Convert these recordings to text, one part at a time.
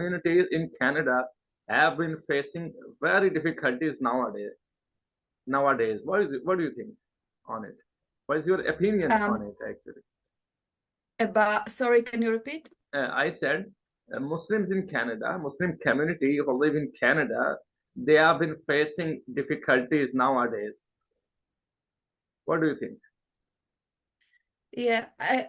communities in Canada have been facing very difficulties nowadays. What do you think on it? What is your opinion on it, actually? Sorry, can you repeat? I said Muslims in Canada, Muslim community who live in Canada, they have been facing difficulties nowadays. What do you think? Yeah, I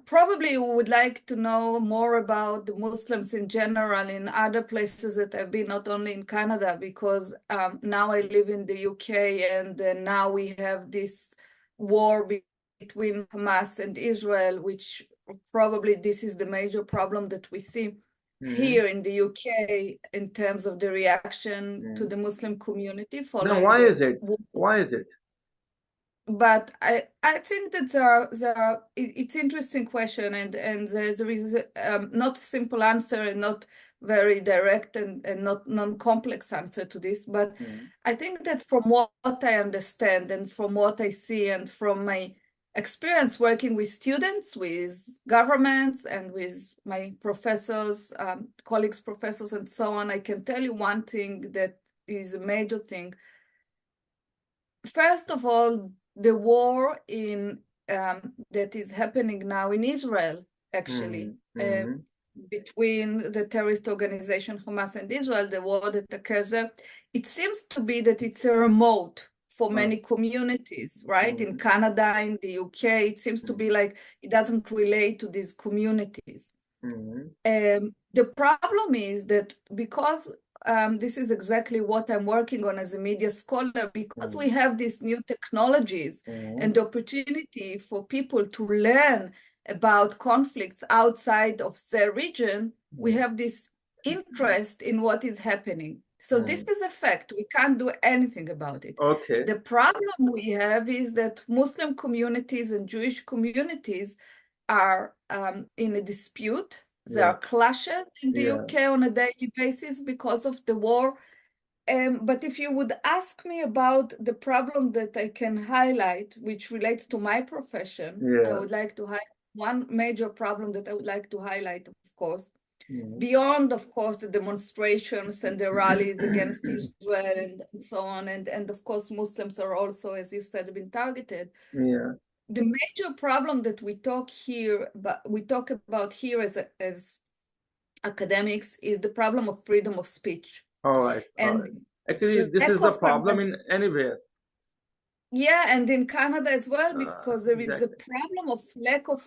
probably would like to know more about the Muslims in general in other places that I've been, not only in Canada, because now I live in the UK, and now we have this war between Hamas and Israel, which probably this is the major problem that we see here in the UK in terms of the reaction to the Muslim community Then following why the is it? Why is it? But I think that it's interesting question, and there is not a simple answer and not very direct and not non-complex answer to this. But I think that from what I understand and from what I see and from my experience working with students, with governments, and with my professors, colleagues, professors, and so on, I can tell you one thing that is a major thing. First of all, the war that is happening now in Israel, actually, between the terrorist organization Hamas and Israel, the war that occurs there, it seems to be that it's a remote for many communities, right? In Canada, in the UK, it seems to be like it doesn't relate to these communities. The problem is that because this is exactly what I'm working on as a media scholar, because we have these new technologies and the opportunity for people to learn about conflicts outside of their region, we have this interest in what is happening. So this is a fact. We can't do anything about it. Okay. The problem we have is that Muslim communities and Jewish communities are in a dispute. There are clashes in the UK on a daily basis because of the war. But if you would ask me about the problem that I can highlight, which relates to my profession, I would like to highlight one major problem that I would like to highlight, of course, beyond, of course, the demonstrations and the rallies against Israel and so on. And of course, Muslims are also, as you said, been targeted. The major problem that we talk about here as academics is the problem of freedom of speech. All right. Actually, this is the problem in anywhere. Yeah, and in Canada as well, because there is a problem of lack of